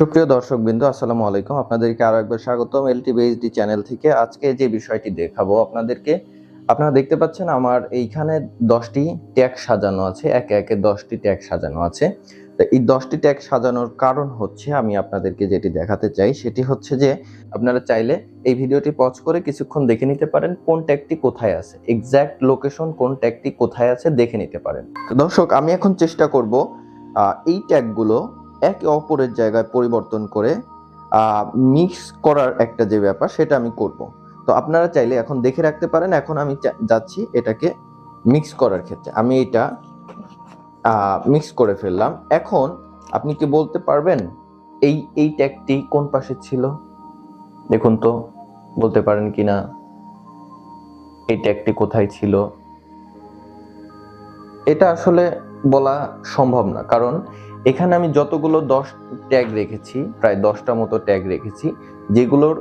সুপ্রিয় দর্শকবৃন্দ, আসসালামু আলাইকুম। আপনাদেরকে আরো একবার স্বাগতম এলটিবিএইচডি চ্যানেল থেকে। আজকে যে বিষয়টি দেখাবো আপনাদেরকে, আপনারা দেখতে পাচ্ছেন আমার এইখানে 10টি ট্যাগ সাজানো আছে, একে একে 10টি ট্যাগ সাজানো আছে। তো এই 10টি ট্যাগ সাজানোর কারণ হচ্ছে, আমি আপনাদেরকে যেটি দেখাতে চাই সেটি হচ্ছে যে আপনারা চাইলে এই ভিডিওটি পজ করে কিছুক্ষণ দেখে নিতে পারেন কোন ট্যাগটি কোথায় আছে, এক্সাক্ট লোকেশন কোন ট্যাগটি কোথায় আছে দেখে নিতে পারেন। তো দর্শক, আমি এখন চেষ্টা করব এই ট্যাগগুলো একে অপরের জায়গায় পরিবর্তন করে মিক্স করার একটা যে ব্যাপার সেটা আমি করব। তো আপনারা চাইলে এখন দেখে রাখতে পারেন। এখন আমি যাচ্ছি এটাকে মিক্স করার ক্ষেত্রে। আমি এটা মিক্স করে ফেললাম। এখন আপনি কি বলতে পারবেন এই ট্যাগটি কোন পাশে ছিল? দেখুন তো, বলতে পারেন কিনা এই ট্যাগটি কোথায় ছিল? এটা আসলে বলা সম্ভব না, কারণ এখানে আমি যতগুলো 10 ট্যাগ রেখেছি, প্রায় 10টা মতো ট্যাগ রেখেছি, যেগুলোর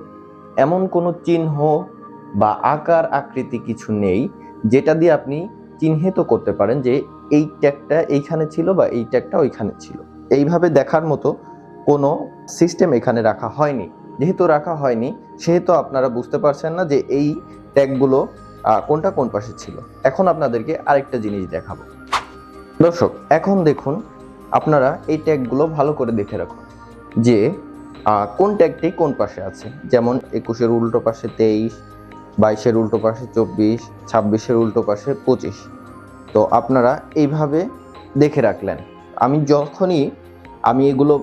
এমন কোনো চিহ্ন বা আকার আকৃতি কিছু নেই যেটা দিয়ে আপনি চিহ্নিত করতে পারেন যে এই ট্যাগটা এইখানে ছিল বা এই ট্যাগটা ওইখানে ছিল। এইভাবে দেখার মতো কোনো সিস্টেম এখানে রাখা হয়নি। যেহেতু রাখা হয়নি, সেহেতু আপনারা বুঝতে পারছেন না যে এই ট্যাগগুলো কোনটা কোন পাশে ছিল। এখন আপনাদেরকে আরেকটা জিনিস দেখাবো। দর্শক, এখন দেখুন, আপনারা এই ট্যাগগুলো ভালো করে দেখে রাখুন যে কোন ট্যাগটি কোন পাশে আছে। যেমন 21-এর উল্টো পাশে 23, 22-এর উল্টো পাশে 24, 26-এর উল্টো পাশে 25। তো আপনারা এইভাবে দেখে রাখলেন। যখনই আমি এগুলো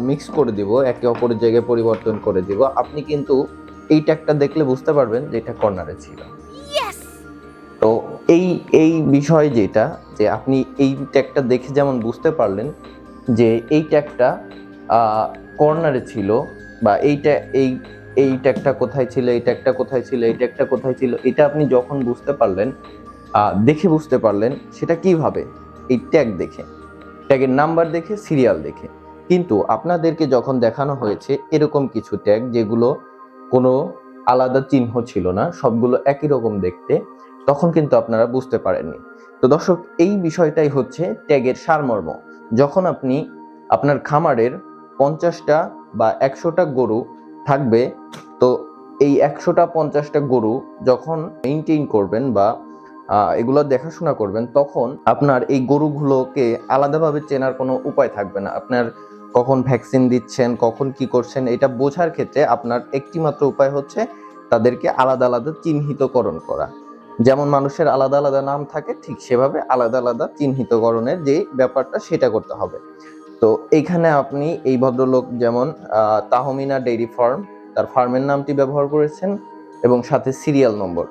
মিক্স করে দিব, একে অপরের জায়গায় পরিবর্তন করে দিব, আপনি কিন্তু এই ট্যাগটা দেখলে বুঝতে পারবেন যে এটা কর্নারে ছিল। তো এই বিষয় যেটা, যে আপনি এই ট্যাগটা দেখে যেমন বুঝতে পারলেন যে এই ট্যাগটা কর্নারে ছিল, বা এই ট্যাগটা কোথায় ছিল, এই ট্যাগটা কোথায় ছিল, এই ট্যাগটা কোথায় ছিল, এটা আপনি যখন বুঝতে পারলেন, দেখে বুঝতে পারলেন, সেটা কিভাবে? এই ট্যাগ দেখে, ট্যাগের নাম্বার দেখে, সিরিয়াল দেখে। কিন্তু আপনাদেরকে যখন দেখানো হয়েছে এরকম কিছু ট্যাগ যেগুলো কোনো আলাদা চিহ্ন ছিল না, সবগুলো একই রকম দেখতে, তখন কিন্তু আপনারা বুঝতে পারেননি। তো দর্শক, এই বিষয়টাই হচ্ছে ট্যাগের সারমর্ম। যখন আপনি আপনার খামারের 50টা বা 100টা গরু থাকবে, তো এই 100টা 50টা গরু যখন মেইনটেইন করবেন বা এগুলো দেখাশোনা করবেন, তখন আপনার এই গরুগুলোকে আলাদাভাবে চেনার কোনো উপায় থাকবে না। আপনার কখন ভ্যাকসিন দিচ্ছেন, কখন কি করছেন, এটা বোঝার ক্ষেত্রে আপনার একটি মাত্র উপায় হচ্ছে তাদেরকে আলাদা আলাদা চিহ্নিতকরণ করা। যেমন মানুষের আলাদা আলাদা নাম থাকে, ঠিক সেভাবে আলাদা আলাদা চিহ্নিতকরণের যে ব্যাপারটা সেটা করতে হবে। তো এইখানে আপনি এই ভদ্রলোক যেমন তাহমিনা ডেইরি ফার্ম, তার ফার্মের নামটি ব্যবহার করেছেন এবং সাথে সিরিয়াল নম্বর।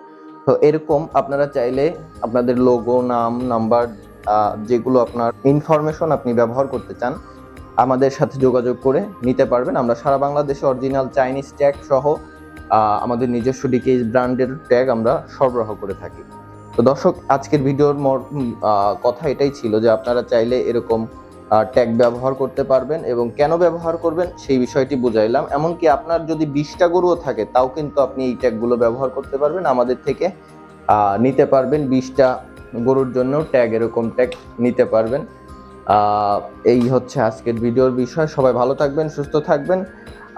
তো এরকম আপনারা চাইলে আপনাদের লোগো, নাম, নাম্বার, যেগুলো আপনার ইনফরমেশন আপনি ব্যবহার করতে চান, আমাদের সাথে যোগাযোগ করে নিতে পারবেন। আমরা সারা বাংলাদেশে অরিজিনাল চাইনিজ ট্যাগ সহ আমাদের নিজস্ব ডিকেএইচ ব্র্যান্ডের ট্যাগ আমরা সরবরাহ করে থাকি। তো দর্শক, আজকের ভিডিওর কথা এটাই ছিল যে আপনারা চাইলে এরকম ট্যাগ ব্যবহার করতে পারবেন, এবং কেন ব্যবহার করবেন সেই বিষয়টি বুঝাইলাম। এমনকি আপনার যদি 20টা গরুও থাকে, তাও কিন্তু আপনি এই ট্যাগগুলো ব্যবহার করতে পারবেন, আমাদের থেকে নিতে পারবেন। 20টা গরুর জন্য ট্যাগ, এরকম ট্যাগ নিতে পারবেন। এই হচ্ছে আজকের ভিডিওর বিষয়। সবাই ভালো থাকবেন, সুস্থ থাকবেন,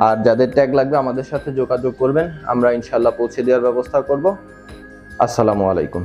আর যাদের ট্যাগ লাগবে আমাদের সাথে যোগাযোগ করবেন, আমরা ইনশাল্লাহ পৌঁছে দেওয়ার ব্যবস্থা করব। আসসালামু আলাইকুম।